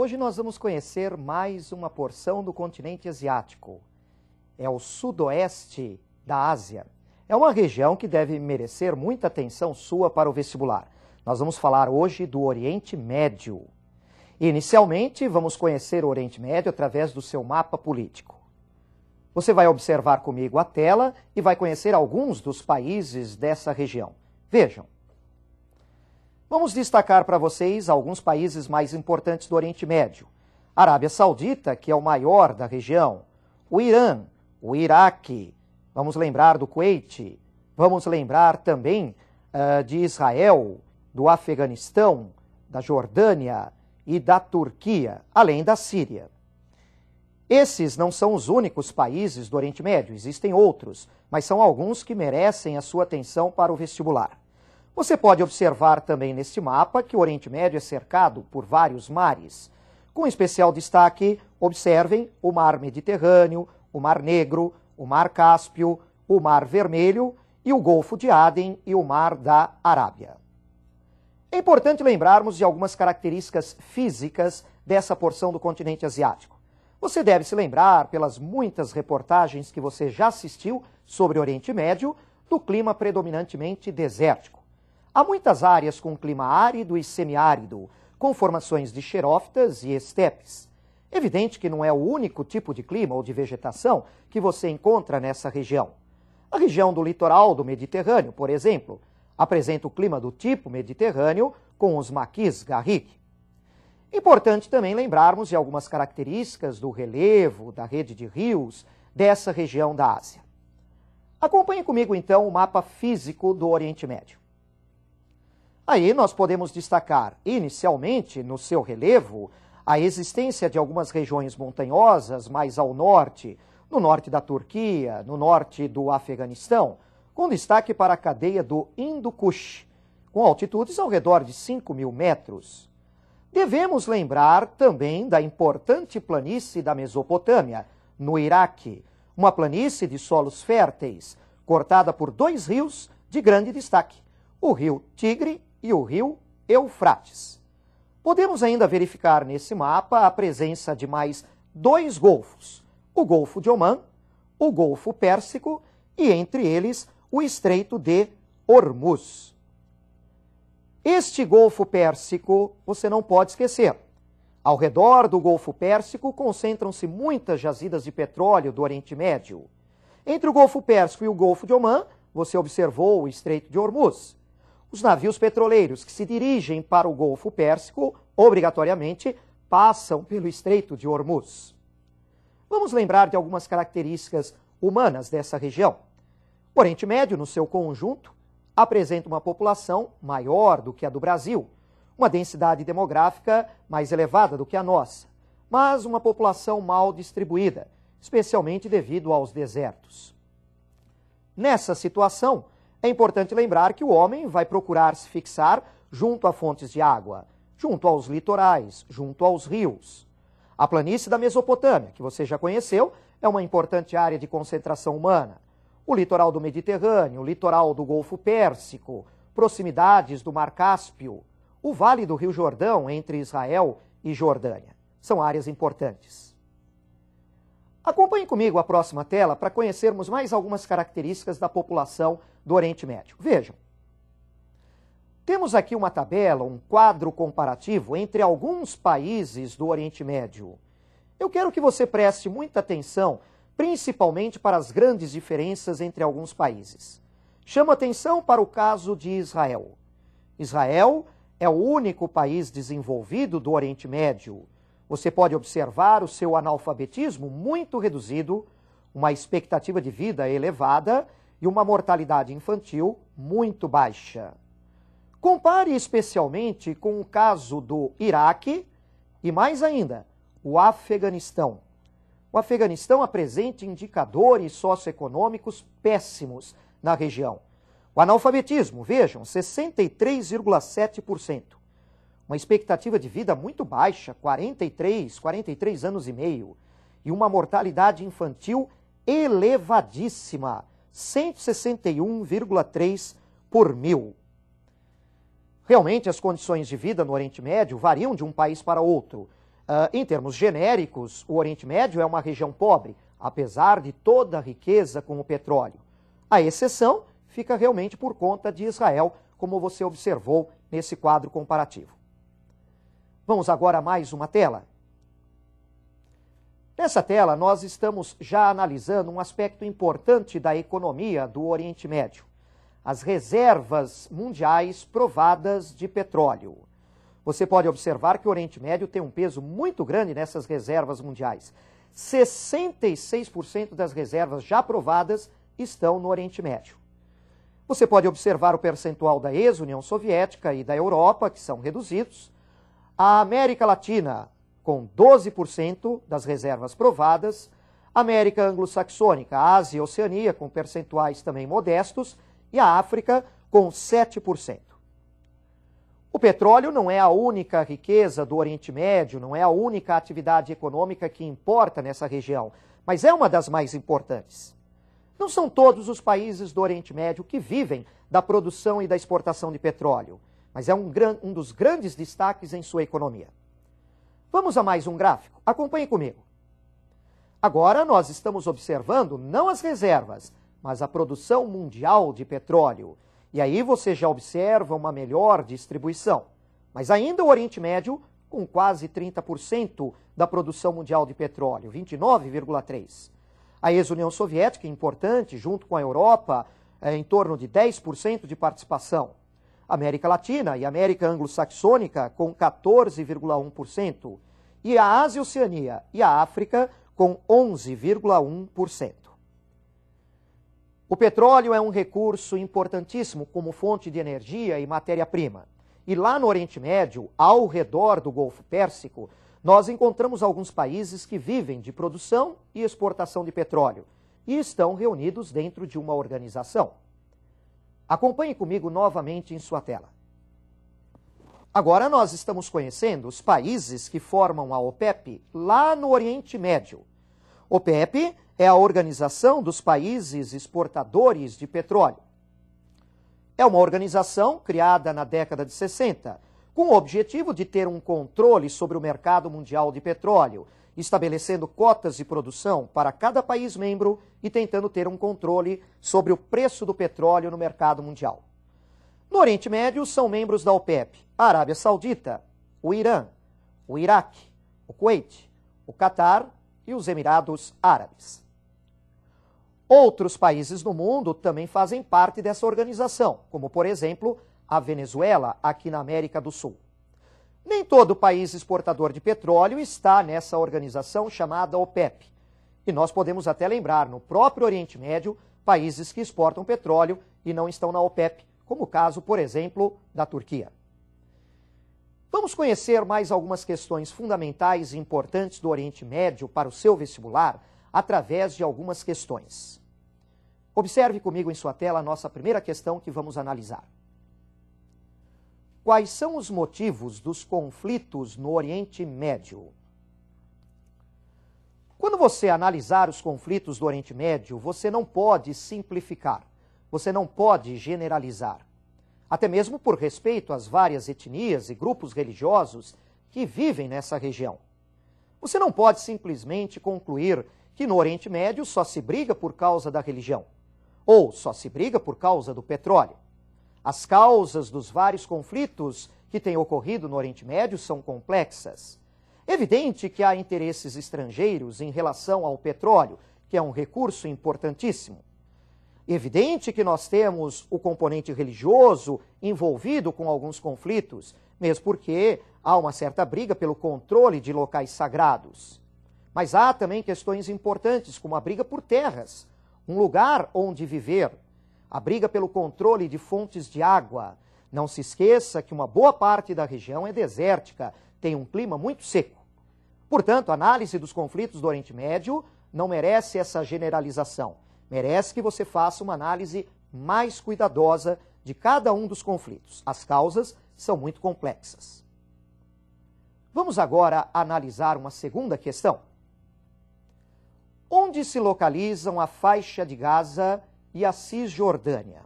Hoje nós vamos conhecer mais uma porção do continente asiático. É o sudoeste da Ásia. É uma região que deve merecer muita atenção sua para o vestibular. Nós vamos falar hoje do Oriente Médio. Inicialmente, vamos conhecer o Oriente Médio através do seu mapa político. Você vai observar comigo a tela e vai conhecer alguns dos países dessa região. Vejam. Vamos destacar para vocês alguns países mais importantes do Oriente Médio. A Arábia Saudita, que é o maior da região, o Irã, o Iraque, vamos lembrar do Kuwait, vamos lembrar também de Israel, do Afeganistão, da Jordânia e da Turquia, além da Síria. Esses não são os únicos países do Oriente Médio, existem outros, mas são alguns que merecem a sua atenção para o vestibular. Você pode observar também neste mapa que o Oriente Médio é cercado por vários mares. Com especial destaque, observem o Mar Mediterrâneo, o Mar Negro, o Mar Cáspio, o Mar Vermelho e o Golfo de Aden e o Mar da Arábia. É importante lembrarmos de algumas características físicas dessa porção do continente asiático. Você deve se lembrar, pelas muitas reportagens que você já assistiu sobre o Oriente Médio, do clima predominantemente desértico. Há muitas áreas com clima árido e semiárido, com formações de xerófitas e estepes. Evidente que não é o único tipo de clima ou de vegetação que você encontra nessa região. A região do litoral do Mediterrâneo, por exemplo, apresenta o clima do tipo mediterrâneo com os maquis garrigue. Importante também lembrarmos de algumas características do relevo, da rede de rios dessa região da Ásia. Acompanhe comigo então o mapa físico do Oriente Médio. Aí nós podemos destacar, inicialmente, no seu relevo, a existência de algumas regiões montanhosas mais ao norte, no norte da Turquia, no norte do Afeganistão, com destaque para a cadeia do Hindu-Kush, com altitudes ao redor de 5.000 metros. Devemos lembrar também da importante planície da Mesopotâmia, no Iraque, uma planície de solos férteis, cortada por dois rios de grande destaque, o rio Tigre e o rio Eufrates. Podemos ainda verificar nesse mapa a presença de mais dois golfos, o Golfo de Omã, o Golfo Pérsico e, entre eles, o Estreito de Hormuz. Este Golfo Pérsico você não pode esquecer. Ao redor do Golfo Pérsico concentram-se muitas jazidas de petróleo do Oriente Médio. Entre o Golfo Pérsico e o Golfo de Omã, você observou o Estreito de Hormuz. Os navios petroleiros que se dirigem para o Golfo Pérsico, obrigatoriamente, passam pelo Estreito de Hormuz. Vamos lembrar de algumas características humanas dessa região. O Oriente Médio, no seu conjunto, apresenta uma população maior do que a do Brasil, uma densidade demográfica mais elevada do que a nossa, mas uma população mal distribuída, especialmente devido aos desertos. Nessa situação, é importante lembrar que o homem vai procurar se fixar junto a fontes de água, junto aos litorais, junto aos rios. A planície da Mesopotâmia, que você já conheceu, é uma importante área de concentração humana. O litoral do Mediterrâneo, o litoral do Golfo Pérsico, proximidades do Mar Cáspio, o Vale do Rio Jordão entre Israel e Jordânia. São áreas importantes. Acompanhe comigo a próxima tela para conhecermos mais algumas características da população do Oriente Médio. Vejam. Temos aqui uma tabela, um quadro comparativo entre alguns países do Oriente Médio. Eu quero que você preste muita atenção, principalmente para as grandes diferenças entre alguns países. Chamo atenção para o caso de Israel. Israel é o único país desenvolvido do Oriente Médio. Você pode observar o seu analfabetismo muito reduzido, uma expectativa de vida elevada e uma mortalidade infantil muito baixa. Compare especialmente com o caso do Iraque e, mais ainda, o Afeganistão. O Afeganistão apresenta indicadores socioeconômicos péssimos na região. O analfabetismo, vejam, 63,7%. Uma expectativa de vida muito baixa, 43 anos e meio. E uma mortalidade infantil elevadíssima, 161,3 por mil. Realmente, as condições de vida no Oriente Médio variam de um país para outro. Em termos genéricos, o Oriente Médio é uma região pobre, apesar de toda a riqueza com o petróleo. A exceção fica realmente por conta de Israel, como você observou nesse quadro comparativo. Vamos agora a mais uma tela. Nessa tela, nós estamos já analisando um aspecto importante da economia do Oriente Médio: as reservas mundiais provadas de petróleo. Você pode observar que o Oriente Médio tem um peso muito grande nessas reservas mundiais. 66% das reservas já provadas estão no Oriente Médio. Você pode observar o percentual da ex-União Soviética e da Europa, que são reduzidos. A América Latina, com 12% das reservas provadas. América Anglo-Saxônica, Ásia e Oceania, com percentuais também modestos. E a África, com 7%. O petróleo não é a única riqueza do Oriente Médio, não é a única atividade econômica que importa nessa região, mas é uma das mais importantes. Não são todos os países do Oriente Médio que vivem da produção e da exportação de petróleo, mas é um dos grandes destaques em sua economia. Vamos a mais um gráfico. Acompanhe comigo. Agora nós estamos observando não as reservas, mas a produção mundial de petróleo. E aí você já observa uma melhor distribuição. Mas ainda o Oriente Médio com quase 30% da produção mundial de petróleo, 29,3%. A ex-União Soviética, importante, junto com a Europa, em torno de 10% de participação. América Latina e América Anglo-Saxônica com 14,1%. E a Ásia e Oceania e a África com 11,1%. O petróleo é um recurso importantíssimo como fonte de energia e matéria-prima. E lá no Oriente Médio, ao redor do Golfo Pérsico, nós encontramos alguns países que vivem de produção e exportação de petróleo e estão reunidos dentro de uma organização. Acompanhe comigo novamente em sua tela. Agora nós estamos conhecendo os países que formam a OPEP lá no Oriente Médio. OPEP é a Organização dos Países Exportadores de Petróleo. É uma organização criada na década de 60, com o objetivo de ter um controle sobre o mercado mundial de petróleo, estabelecendo cotas de produção para cada país membro e tentando ter um controle sobre o preço do petróleo no mercado mundial. No Oriente Médio são membros da OPEP a Arábia Saudita, o Irã, o Iraque, o Kuwait, o Catar e os Emirados Árabes. Outros países no mundo também fazem parte dessa organização, como por exemplo a Venezuela, aqui na América do Sul. Nem todo país exportador de petróleo está nessa organização chamada OPEP. E nós podemos até lembrar, no próprio Oriente Médio, países que exportam petróleo e não estão na OPEP, como o caso, por exemplo, da Turquia. Vamos conhecer mais algumas questões fundamentais e importantes do Oriente Médio para o seu vestibular através de algumas questões. Observe comigo em sua tela a nossa primeira questão que vamos analisar. Quais são os motivos dos conflitos no Oriente Médio? Quando você analisar os conflitos do Oriente Médio, você não pode simplificar, você não pode generalizar. Até mesmo por respeito às várias etnias e grupos religiosos que vivem nessa região. Você não pode simplesmente concluir que no Oriente Médio só se briga por causa da religião, ou só se briga por causa do petróleo. As causas dos vários conflitos que têm ocorrido no Oriente Médio são complexas. É evidente que há interesses estrangeiros em relação ao petróleo, que é um recurso importantíssimo. É evidente que nós temos o componente religioso envolvido com alguns conflitos, mesmo porque há uma certa briga pelo controle de locais sagrados. Mas há também questões importantes, como a briga por terras, um lugar onde viver, a briga pelo controle de fontes de água. Não se esqueça que uma boa parte da região é desértica, tem um clima muito seco. Portanto, a análise dos conflitos do Oriente Médio não merece essa generalização. Merece que você faça uma análise mais cuidadosa de cada um dos conflitos. As causas são muito complexas. Vamos agora analisar uma segunda questão. Onde se localizam a faixa de Gaza e a Cisjordânia?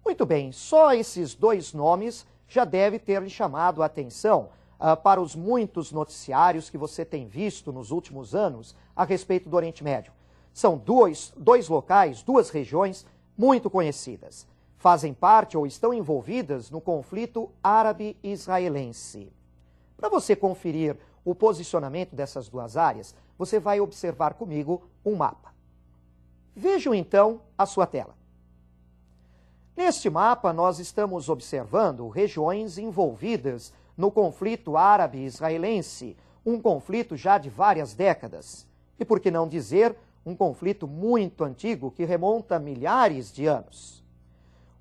Muito bem, só esses dois nomes já deve ter lhe chamado a atenção para os muitos noticiários que você tem visto nos últimos anos a respeito do Oriente Médio. São dois locais, duas regiões muito conhecidas. Fazem parte ou estão envolvidas no conflito árabe-israelense. Para você conferir o posicionamento dessas duas áreas, você vai observar comigo um mapa. Vejam então a sua tela. Neste mapa, nós estamos observando regiões envolvidas no conflito árabe-israelense, um conflito já de várias décadas. E por que não dizer, um conflito muito antigo que remonta a milhares de anos.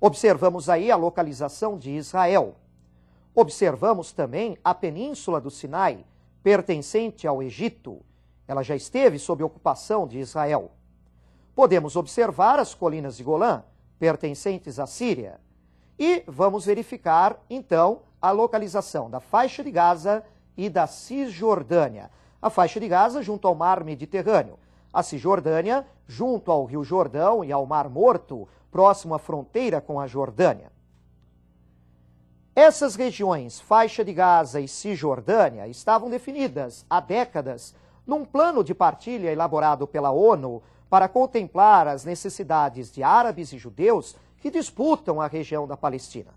Observamos aí a localização de Israel. Observamos também a península do Sinai, pertencente ao Egito. Ela já esteve sob ocupação de Israel. Podemos observar as colinas de Golã, pertencentes à Síria. E vamos verificar, então, a localização da faixa de Gaza e da Cisjordânia. A faixa de Gaza junto ao mar Mediterrâneo. A Cisjordânia junto ao Rio Jordão e ao Mar Morto, próximo à fronteira com a Jordânia. Essas regiões, faixa de Gaza e Cisjordânia, estavam definidas há décadas num plano de partilha elaborado pela ONU para contemplar as necessidades de árabes e judeus que disputam a região da Palestina.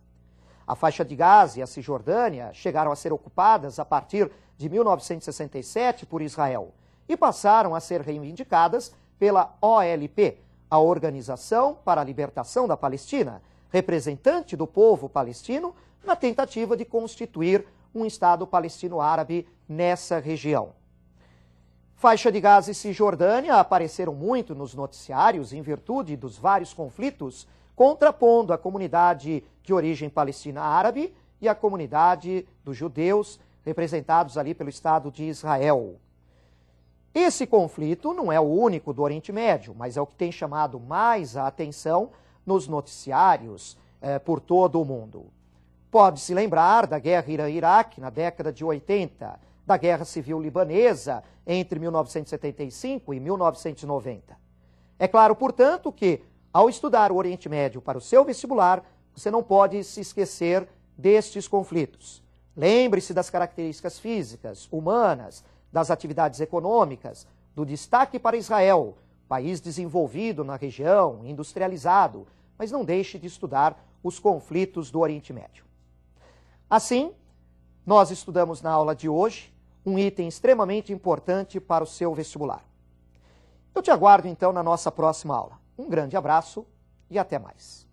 A faixa de Gaza e a Cisjordânia chegaram a ser ocupadas a partir de 1967 por Israel e passaram a ser reivindicadas pela OLP, a Organização para a Libertação da Palestina, representante do povo palestino, na tentativa de constituir um Estado palestino-árabe nessa região. Faixa de Gaza e Cisjordânia apareceram muito nos noticiários em virtude dos vários conflitos, contrapondo a comunidade de origem palestina árabe e a comunidade dos judeus, representados ali pelo Estado de Israel. Esse conflito não é o único do Oriente Médio, mas é o que tem chamado mais a atenção nos noticiários por todo o mundo. Pode-se lembrar da guerra Irã-Iraque na década de 80, da Guerra Civil Libanesa entre 1975 e 1990. É claro, portanto, que ao estudar o Oriente Médio para o seu vestibular, você não pode se esquecer destes conflitos. Lembre-se das características físicas, humanas, das atividades econômicas, do destaque para Israel, país desenvolvido na região, industrializado, mas não deixe de estudar os conflitos do Oriente Médio. Assim, nós estudamos na aula de hoje um item extremamente importante para o seu vestibular. Eu te aguardo então na nossa próxima aula. Um grande abraço e até mais.